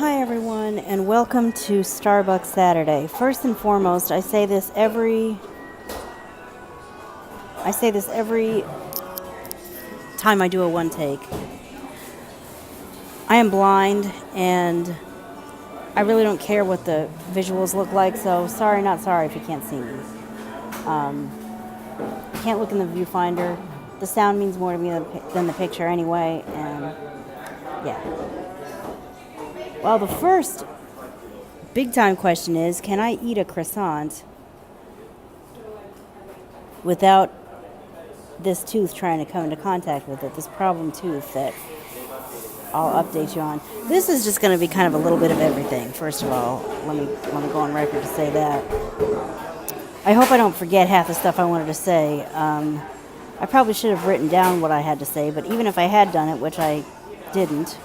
Hi everyone, and welcome to Starbucks Saturday. First and foremost, I say this every time I do a one take. I am blind and I really don't care what the visuals look like, so sorry not sorry if you can't see me. I can't look in the viewfinder. The sound means more to me than the picture anyway, and yeah. Well, the first big time question is, can I eat a croissant without this tooth trying to come into contact with it, this problem tooth that I'll update you on. This is just going to be kind of a little bit of everything. First of all, let me go on record to say that. I hope I don't forget half the stuff I wanted to say. I probably should have written down what I had to say, but even if I had done it, which I didn't,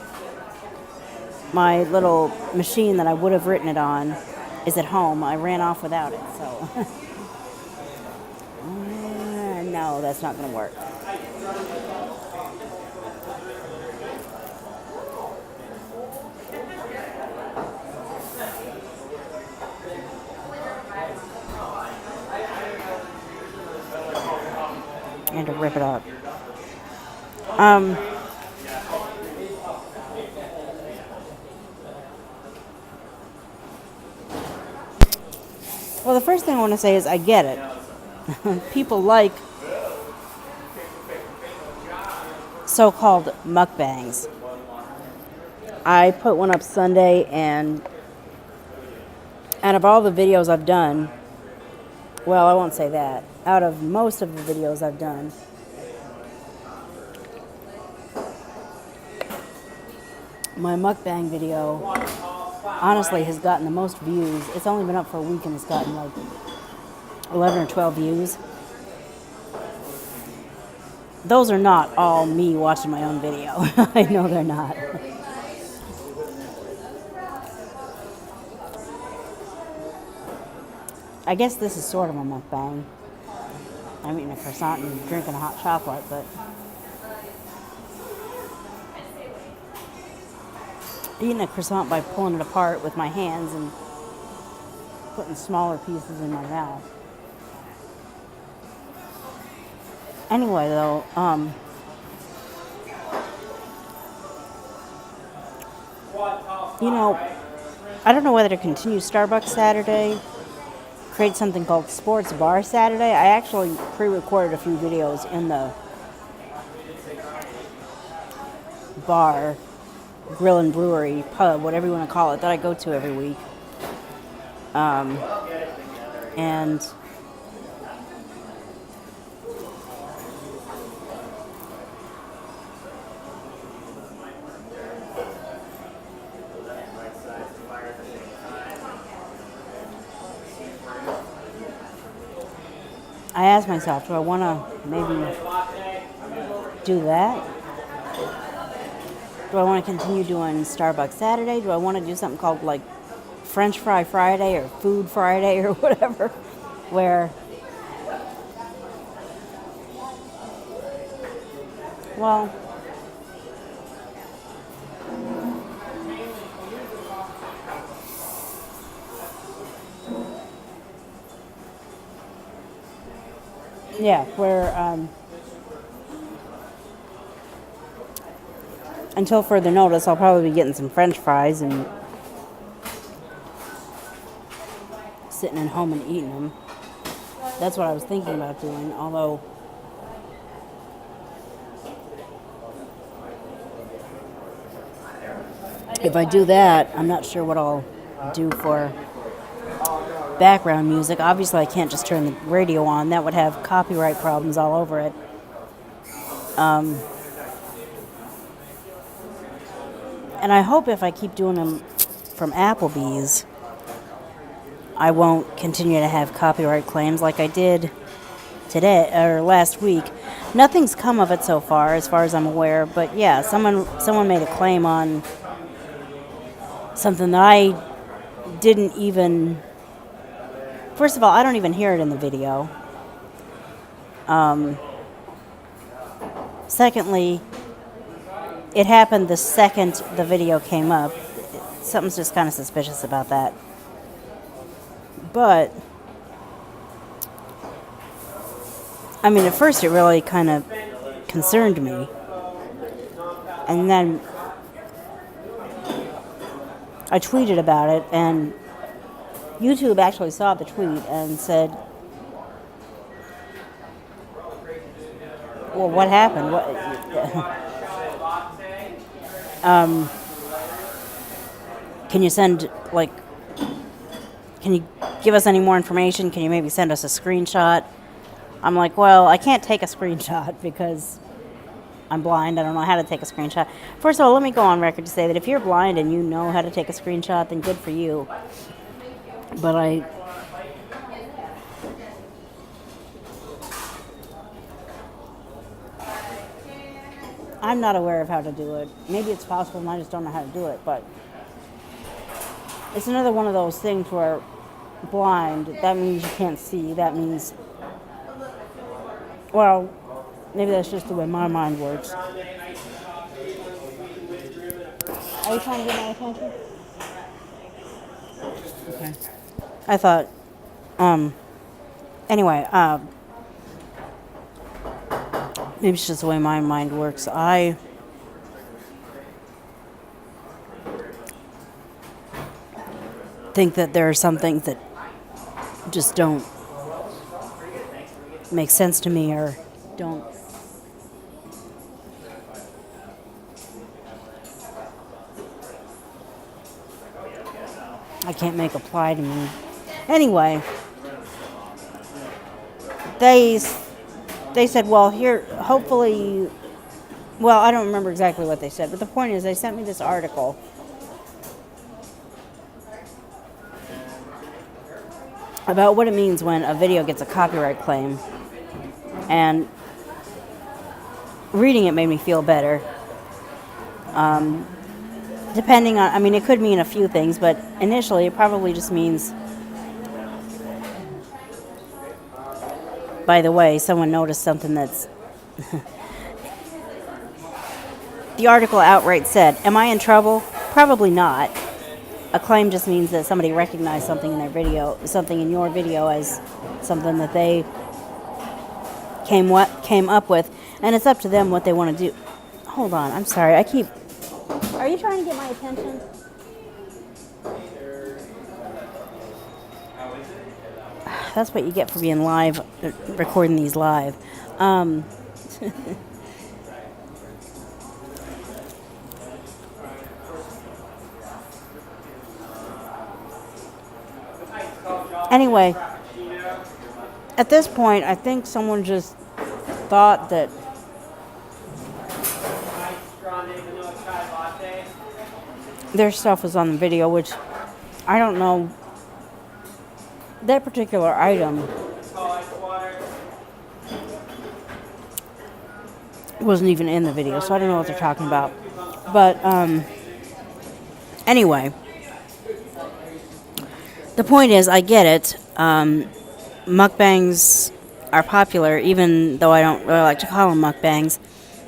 my little machine that I would have written it on is at home. I ran off without it, so no, that's not going to work. And to rip it up. Well, the first thing I want to say is I get it. People like so-called mukbangs. I put one up Sunday, and out of all the videos I've done, well, I won't say that. Out of most of the videos I've done, my mukbang video honestly has gotten the most views. It's only been up for a week and it's gotten like 11 or 12 views. Those are not all me watching my own video. I know they're not. I guess this is sort of a mukbang. I'm eating a croissant and drinking a hot chocolate, but eating a croissant by pulling it apart with my hands and putting smaller pieces in my mouth. Anyway, though, I don't know whether to continue Starbucks Saturday, create something called Sports Bar Saturday. I actually pre-recorded a few videos in the bar, grill and brewery, pub, whatever you want to call it, that I go to every week. And I asked myself, do I want to maybe do that? Do I want to continue doing Starbucks Saturday? Do I want to do something called like French Fry Friday or Food Friday or whatever, where, well, yeah, where until further notice, I'll probably be getting some French fries and sitting at home and eating them. That's what I was thinking about doing, although if I do that, I'm not sure what I'll do for background music. Obviously, I can't just turn the radio on. That would have copyright problems all over it. And I hope if I keep doing them from Applebee's, I won't continue to have copyright claims like I did today or last week. Nothing's come of it so far as I'm aware, but yeah, someone made a claim on something that I didn't even. First of all, I don't even hear it in the video. Secondly, it happened the second the video came up. something's just kind of suspicious about that. But I mean, at first it really kind of concerned me. And then I tweeted about it, and YouTube actually saw the tweet and said, well, what happened? Can you send, like, can you give us any more information? Can you maybe send us a screenshot? I'm like, well, I can't take a screenshot because I'm blind. I don't know how to take a screenshot. First of all, let me go on record to say that if you're blind and you know how to take a screenshot, then good for you. But I'm not aware of how to do it. Maybe it's possible and I just don't know how to do it, but it's another one of those things where blind, that means you can't see. That means, well, maybe that's just the way my mind works. Are you trying to get my attention? Okay. I thought, anyway, maybe it's just the way my mind works. I think that there are some things that just don't make sense to me or don't. I can't make apply to me. Anyway, they said, well, here, hopefully, well, I don't remember exactly what they said, but the point is they sent me this article about what it means when a video gets a copyright claim, and reading it made me feel better. Depending on, I mean, it could mean a few things, but initially it probably just means, by the way, someone noticed something that's, the article outright said, am I in trouble? Probably not. A claim just means that somebody recognized something in their video, something in your video as something that they came up with, and it's up to them what they want to do. Hold on, I'm sorry, are you trying to get my attention? That's what you get for being live, recording these live. Anyway, at this point, I think someone just thought that their stuff was on the video, which I don't know. That particular item wasn't even in the video, so I don't know what they're talking about. But anyway, the point is, I get it. Mukbangs are popular, even though I don't really like to call them mukbangs.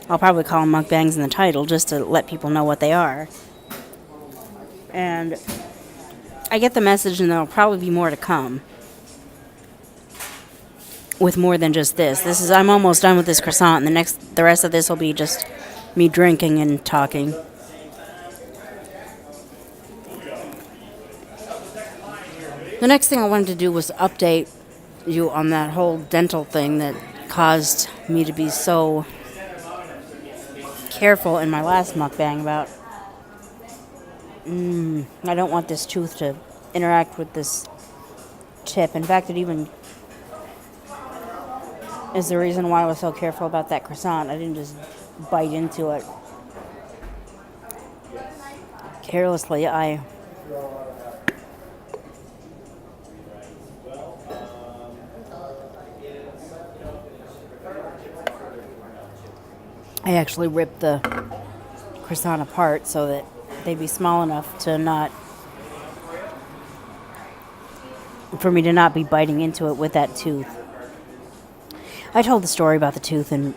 I'll probably call them mukbangs in the title just to let people know what they are. And I get the message, and there'll probably be more to come with more than just this. I'm almost done with this croissant, and the rest of this will be just me drinking and talking. The next thing I wanted to do was update you on that whole dental thing that caused me to be so careful in my last mukbang about I don't want this tooth to interact with this chip. In fact, it even is the reason why I was so careful about that croissant. I didn't just bite into it carelessly. I actually ripped the croissant apart so that they'd be small enough to for me to not be biting into it with that tooth. I told the story about the tooth in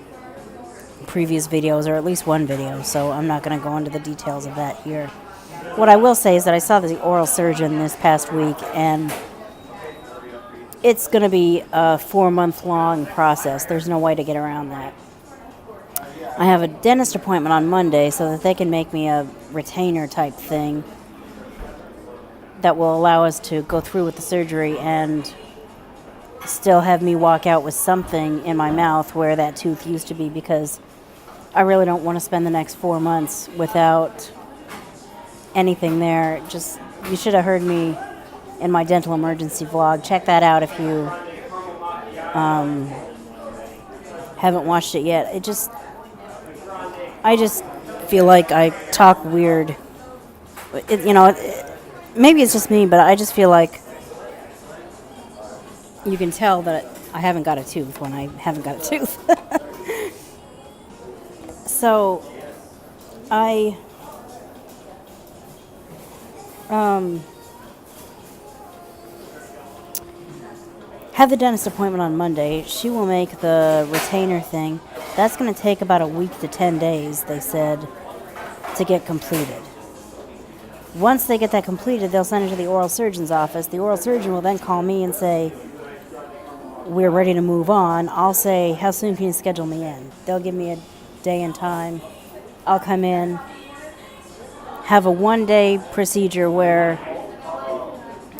previous videos, or at least one video, so I'm not going to go into the details of that here. What I will say is that I saw the oral surgeon this past week, and it's going to be a 4-month-long process. There's no way to get around that. I have a dentist appointment on Monday so that they can make me a retainer type thing that will allow us to go through with the surgery and still have me walk out with something in my mouth where that tooth used to be, because I really don't want to spend the next 4 months without anything there. Just, you should have heard me in my dental emergency vlog. Check that out if you haven't watched it yet. I just feel like I talk weird. Maybe it's just me, but I just feel like you can tell that I haven't got a tooth when I haven't got a tooth. So, I have the dentist appointment on Monday. She will make the retainer thing. That's going to take about a week to 10 days, they said, to get completed. Once they get that completed, they'll send it to the oral surgeon's office. The oral surgeon will then call me and say, we're ready to move on. I'll say, how soon can you schedule me in? They'll give me a day and time. I'll come in, have a 1-day procedure where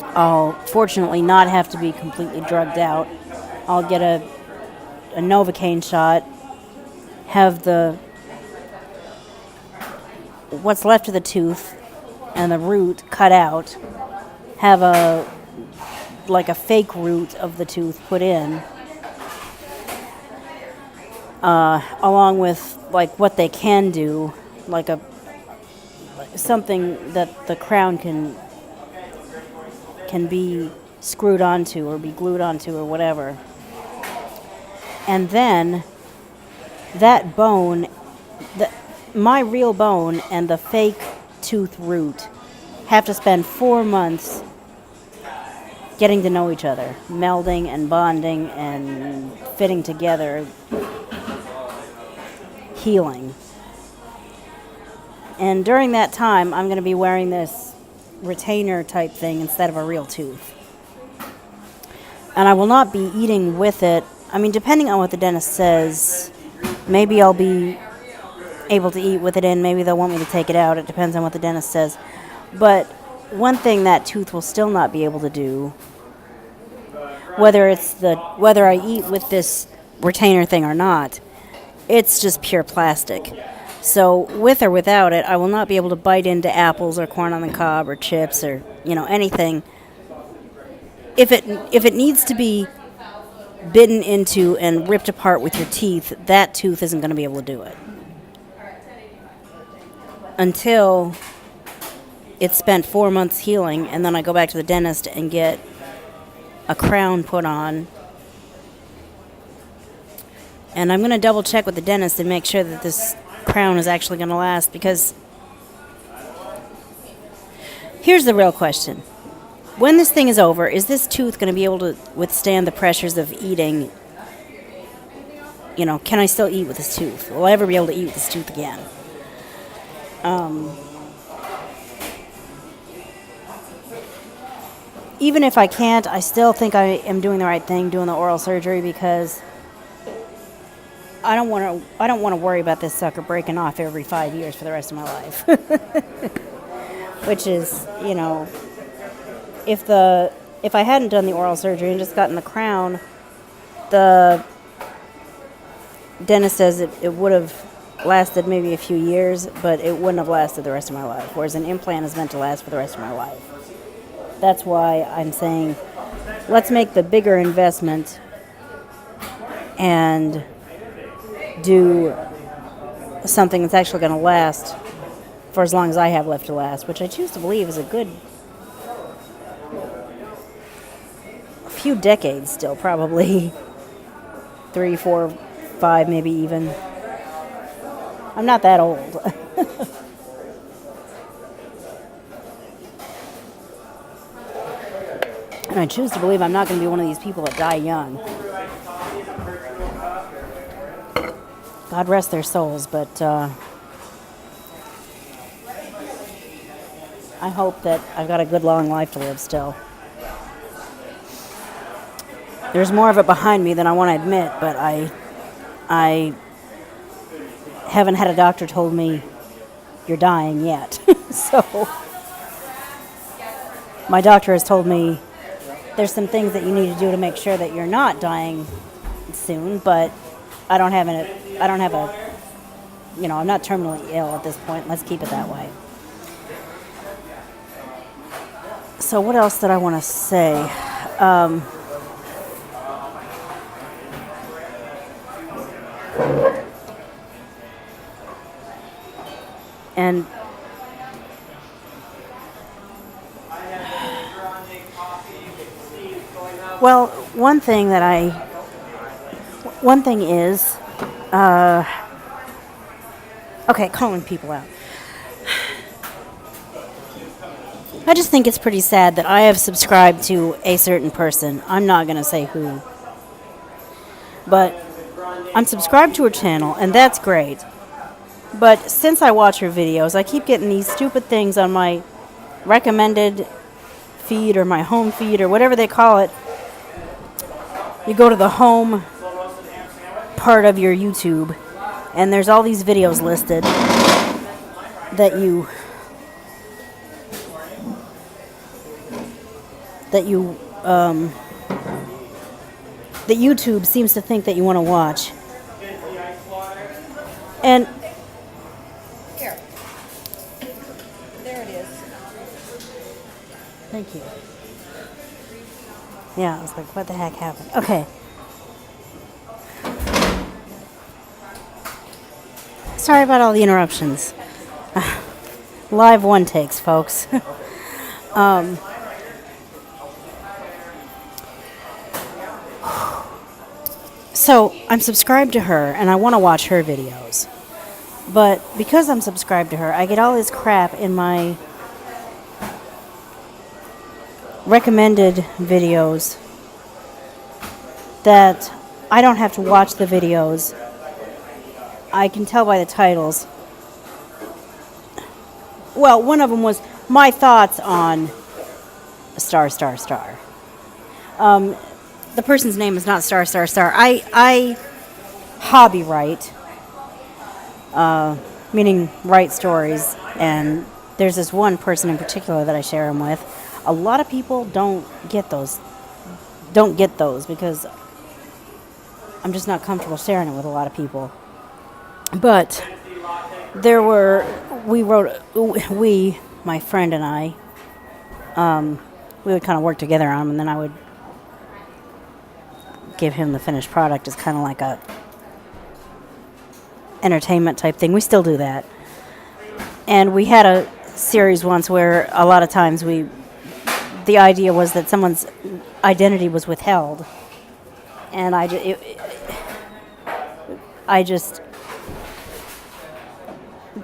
I'll fortunately not have to be completely drugged out. I'll get a Novocaine shot, have what's left of the tooth and the root cut out, have a fake root of the tooth put in, along with what they can do, something that the crown can be screwed onto or be glued onto or whatever. And then that bone, my real bone and the fake tooth root have to spend 4 months getting to know each other, melding and bonding and fitting together, healing. And during that time, I'm going to be wearing this retainer type thing instead of a real tooth. And I will not be eating with it. I mean, depending on what the dentist says, maybe I'll be able to eat with it in. Maybe they'll want me to take it out. It depends on what the dentist says. But one thing that tooth will still not be able to do, whether I eat with this retainer thing or not, it's just pure plastic. So with or without it, I will not be able to bite into apples or corn on the cob or chips or anything. If it needs to be bitten into and ripped apart with your teeth, that tooth isn't going to be able to do it until it's spent 4 months healing, and then I go back to the dentist and get a crown put on. And I'm going to double check with the dentist and make sure that this crown is actually going to last, because here's the real question. When this thing is over, is this tooth going to be able to withstand the pressures of eating? Can I still eat with this tooth? Will I ever be able to eat with this tooth again? Even if I can't, I still think I am doing the right thing, doing the oral surgery, because I don't want to worry about this sucker breaking off every 5 years for the rest of my life. Which is, if I hadn't done the oral surgery and just gotten the crown, the dentist says it would have lasted maybe a few years, but it wouldn't have lasted the rest of my life, whereas an implant is meant to last for the rest of my life. That's why I'm saying, let's make the bigger investment and do something that's actually going to last for as long as I have left to last, which I choose to believe is a good few decades still, probably 3, 4, 5, maybe even. I'm not that old. And I choose to believe I'm not going to be one of these people that die young. God rest their souls, but I hope that I've got a good long life to live still. There's more of it behind me than I want to admit, but I haven't had a doctor told me you're dying yet. So my doctor has told me there's some things that you need to do to make sure that you're not dying soon, but I don't have a, you know, I'm not terminally ill at this point. Let's keep it that way. So what else did I want to say? And well, one thing is, okay, calling people out. I just think it's pretty sad that I have subscribed to a certain person. I'm not going to say who. But I'm subscribed to her channel, and that's great. But since I watch her videos, I keep getting these stupid things on my recommended feed or my home feed or whatever they call it. You go to the home part of your YouTube, and there's all these videos listed that YouTube seems to think that you want to watch. And here, there it is. thank you. Yeah, I was like, what the heck happened? Okay. Sorry about all the interruptions. Live one takes, folks. So I'm subscribed to her, and I want to watch her videos. But because I'm subscribed to her, I get all this crap in my recommended videos that I don't have to watch the videos. I can tell by the titles. Well, one of them was my thoughts on star. The person's name is not star. I hobby write, meaning write stories, and there's this one person in particular that I share them with. A lot of people don't get those because I'm just not comfortable sharing it with a lot of people. But my friend and I, we would kind of work together on them, and then I would give him the finished product as kind of like a entertainment type thing. We still do that. And we had a series once where a lot of times the idea was that someone's identity was withheld. And I just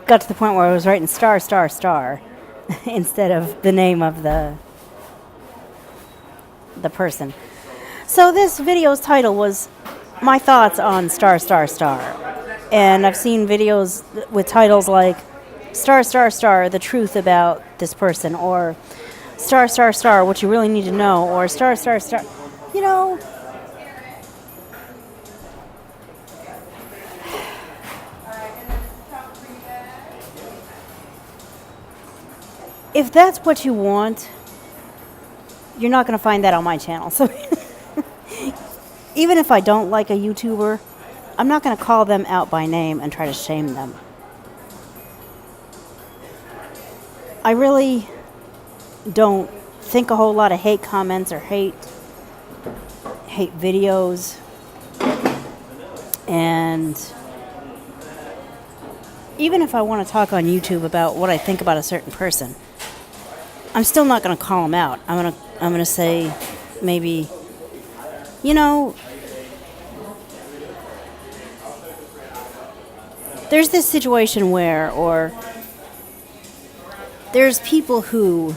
got to the point where I was writing star instead of the name of the person. So this video's title was my thoughts on star. And I've seen videos with titles like star, the truth about this person, or star, what you really need to know, or star. You know, if that's what you want, you're not going to find that on my channel. So even if I don't like a YouTuber, I'm not going to call them out by name and try to shame them. I really don't think a whole lot of hate comments or hate videos. And even if I want to talk on YouTube about what I think about a certain person, I'm still not going to call them out. I'm going to say maybe, you know, there's this situation where, or there's people who,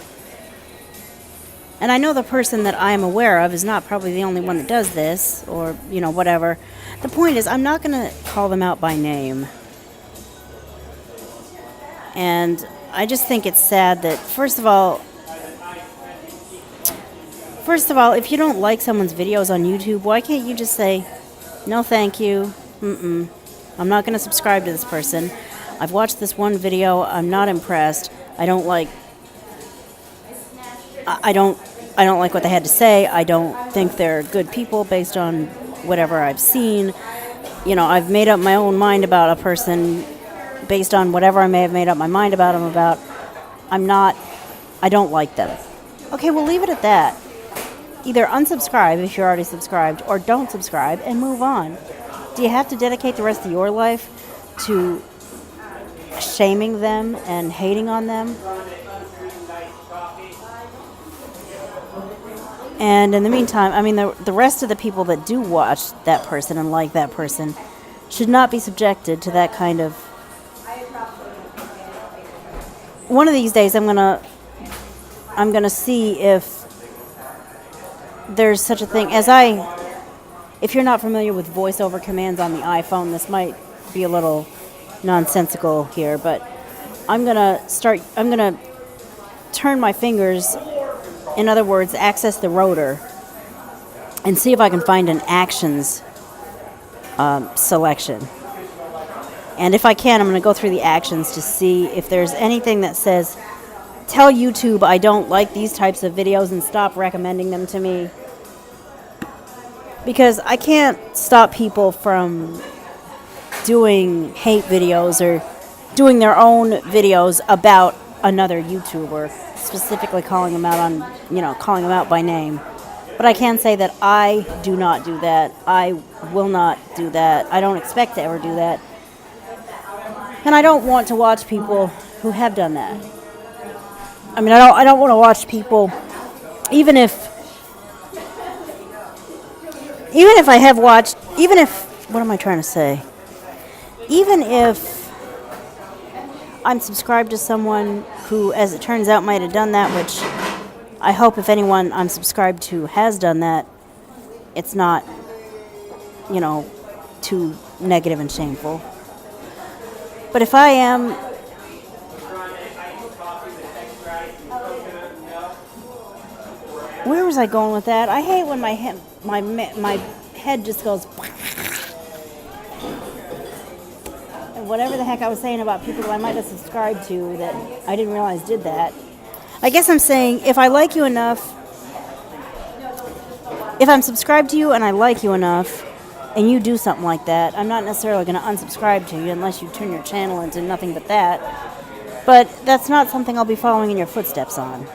and I know the person that I'm aware of is not probably the only one that does this, or, you know, whatever. The point is, I'm not going to call them out by name. And I just think it's sad that, first of all, if you don't like someone's videos on YouTube, why can't you just say, no thank you, I'm not going to subscribe to this person. I've watched this one video, I'm not impressed, I don't like what they had to say, I don't think they're good people based on whatever I've seen. You know, I've made up my own mind about a person based on whatever I may have made up my mind about them about. I don't like them. Okay, we'll leave it at that. Either unsubscribe if you're already subscribed, or don't subscribe and move on. Do you have to dedicate the rest of your life to shaming them and hating on them? And in the meantime, I mean, the rest of the people that do watch that person and like that person should not be subjected to that kind of... One of these days, I'm gonna see if there's such a thing as if you're not familiar with voiceover commands on the iPhone, this might be a little nonsensical here, but I'm gonna turn my fingers, in other words, access the rotor, and see if I can find an actions selection. And if I can, I'm going to go through the actions to see if there's anything that says, tell YouTube I don't like these types of videos and stop recommending them to me. Because I can't stop people from doing hate videos or doing their own videos about another YouTuber, specifically calling them out by name. But I can say that I do not do that. I will not do that. I don't expect to ever do that. And I don't want to watch people who have done that. I mean, I don't want to watch people, even if I have watched, what am I trying to say? Even if I'm subscribed to someone who, as it turns out, might have done that, which I hope if anyone I'm subscribed to has done that, it's not, too negative and shameful. But if I am, where was I going with that? I hate when my head just goes, and whatever the heck I was saying about people that I might have subscribed to that I didn't realize did that. I guess I'm saying, if I like you enough, if I'm subscribed to you and I like you enough, and you do something like that, I'm not necessarily going to unsubscribe to you unless you turn your channel into nothing but that. But that's not something I'll be following in your footsteps on.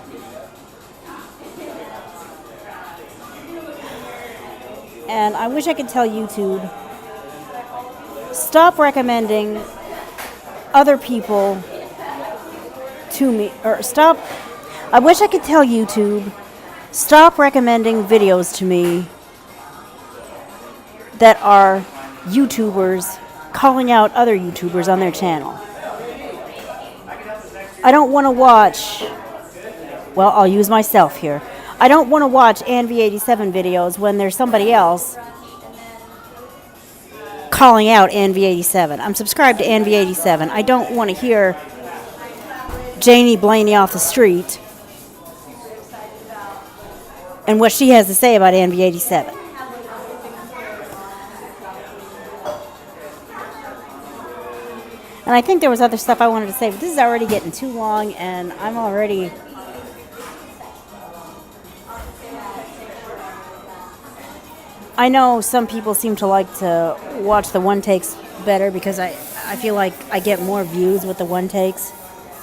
And I wish I could tell YouTube, stop recommending other people to me, I wish I could tell YouTube, stop recommending videos to me that are YouTubers calling out other YouTubers on their channel. I don't want to watch, well, I'll use myself here. I don't want to watch AnV87 videos when there's somebody else calling out AnV87. I'm subscribed to AnV87. I don't want to hear Janie Blaney off the street and what she has to say about AnV87. And I think there was other stuff I wanted to say, but this is already getting too long, and I'm already... I know some people seem to like to watch the one takes better because I feel like I get more views with the one takes.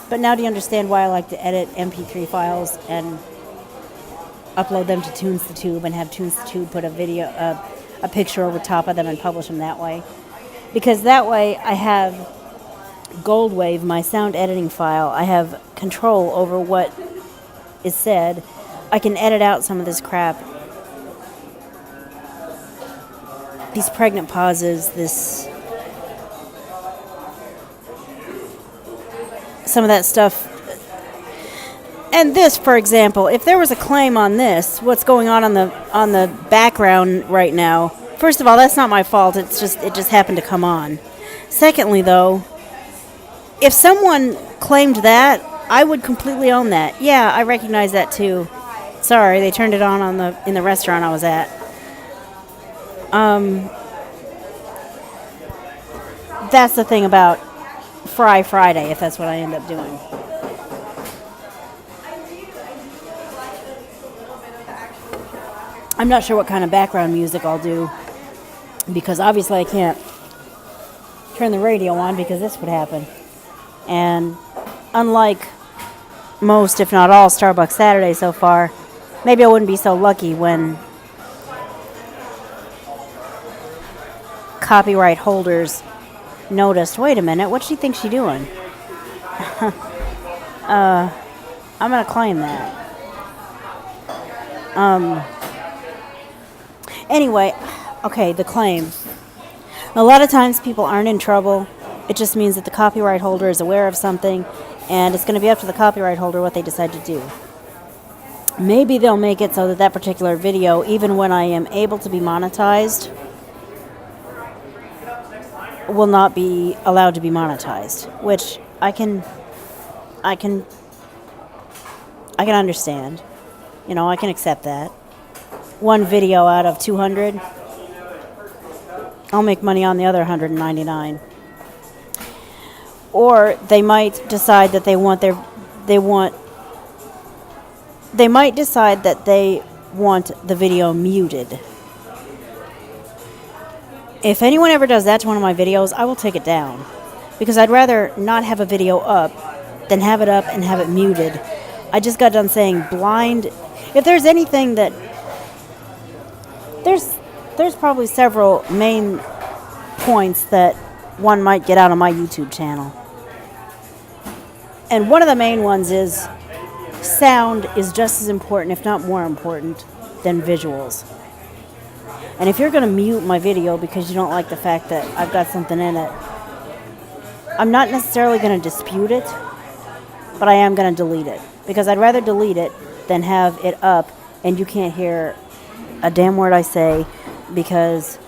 But now do you understand why I like to edit MP3 files and upload them to TunesTube and have TunesTube put a picture over top of them and publish them that way? Because that way I have Goldwave, my sound editing file. I have control over what is said. I can edit out some of this crap. These pregnant pauses, some of that stuff. And this, for example, if there was a claim on this, what's going on the background right now, first of all, that's not my fault. It just happened to come on. Secondly, though, if someone claimed that, I would completely own that. Yeah, I recognize that too. Sorry, they turned it on in the restaurant I was at. That's the thing about Fry Friday, if that's what I end up doing. I'm not sure what kind of background music I'll do, because obviously I can't turn the radio on because this would happen. And unlike most, if not all, Starbucks Saturdays so far, maybe I wouldn't be so lucky when copyright holders noticed, wait a minute, what's she think she's doing? I'm going to claim that. Anyway, okay, the claim. A lot of times people aren't in trouble. It just means that the copyright holder is aware of something, and it's going to be up to the copyright holder what they decide to do. Maybe they'll make it so that that particular video, even when I am able to be monetized, will not be allowed to be monetized, which I can understand. You know, I can accept that. One video out of 200, I'll make money on the other 199. Or they might decide that they might decide that they want the video muted. If anyone ever does that to one of my videos, I will take it down, because I'd rather not have a video up than have it up and have it muted. I just got done saying blind. If there's anything that there's probably several main points that one might get out of my YouTube channel. And one of the main ones is sound is just as important, if not more important, than visuals. And if you're going to mute my video because you don't like the fact that I've got something in it, I'm not necessarily going to dispute it, but I am going to delete it. Because I'd rather delete it than have it up and you can't hear a damn word I say, because,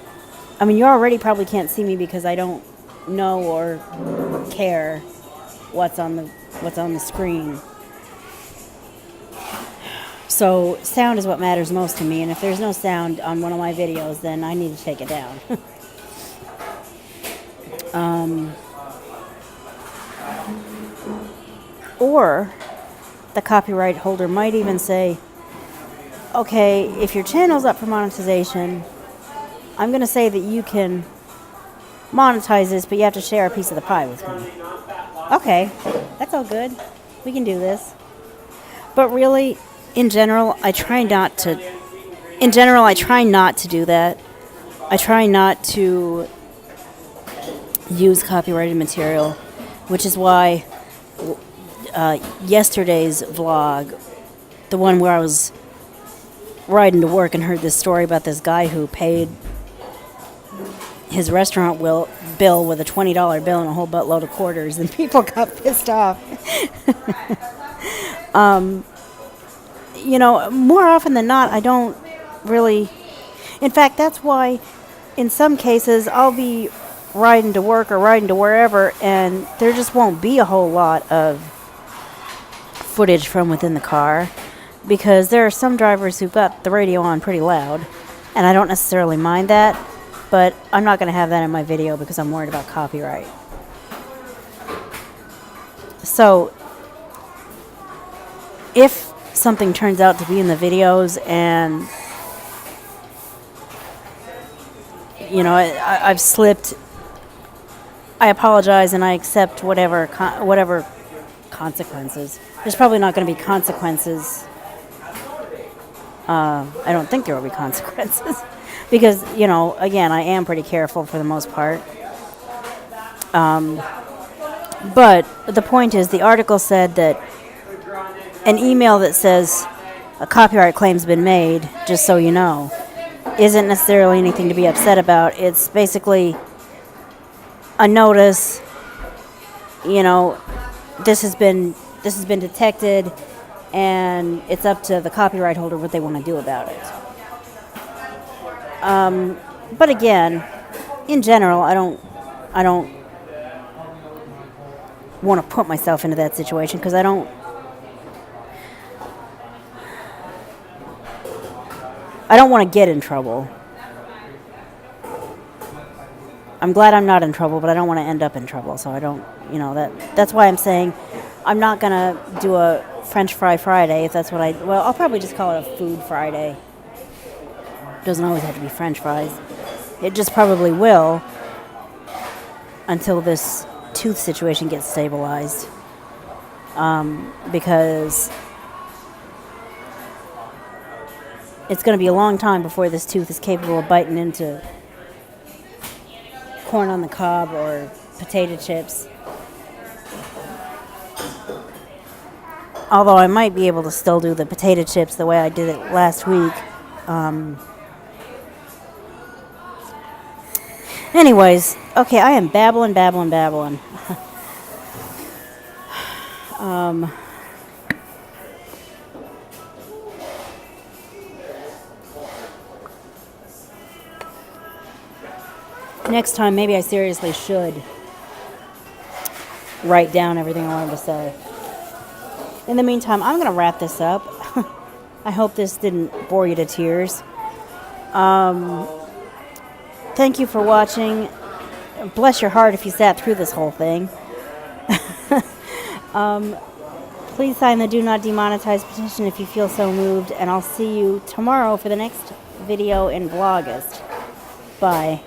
I mean, you already probably can't see me because I don't know or care what's on the screen. So sound is what matters most to me, and if there's no sound on one of my videos, then I need to take it down. Or the copyright holder might even say, okay, if your channel's up for monetization, I'm going to say that you can monetize this, but you have to share a piece of the pie with me. Okay, that's all good. We can do this. But really, in general, I try not to do that. I try not to use copyrighted material, which is why yesterday's vlog, the one where I was riding to work and heard this story about this guy who paid his restaurant bill with a $20 bill and a whole buttload of quarters, and people got pissed off. You know, more often than not, I don't really. In fact, that's why in some cases I'll be riding to work or riding to wherever, and there just won't be a whole lot of footage from within the car, because there are some drivers who've got the radio on pretty loud, and I don't necessarily mind that, but I'm not going to have that in my video because I'm worried about copyright. So if something turns out to be in the videos and, you know, I've slipped, I apologize and I accept whatever consequences. There's probably not going to be consequences. I don't think there will be consequences because, you know, again, I am pretty careful for the most part. But the point is, the article said that an email that says a copyright claim's been made, just so you know, isn't necessarily anything to be upset about. It's basically a notice, you know, this has been detected, and it's up to the copyright holder what they want to do about it. But again, in general, I don't want to put myself into that situation because I don't want to get in trouble. I'm glad I'm not in trouble, but I don't want to end up in trouble. So I don't, that's why I'm saying I'm not going to do a French Fry Friday if that's what I'll probably just call it a Food Friday. Doesn't always have to be French fries. It just probably will until this tooth situation gets stabilized. Because it's going to be a long time before this tooth is capable of biting into corn on the cob or potato chips. Although I might be able to still do the potato chips the way I did it last week. Anyways, okay, I am babbling. Next time, maybe I seriously should write down everything I wanted to say. In the meantime, I'm going to wrap this up. I hope this didn't bore you to tears. Thank you for watching. Bless your heart if you sat through this whole thing. Please sign the Do Not Demonetize petition if you feel so moved, and I'll see you tomorrow for the next video in Vlogust. Bye.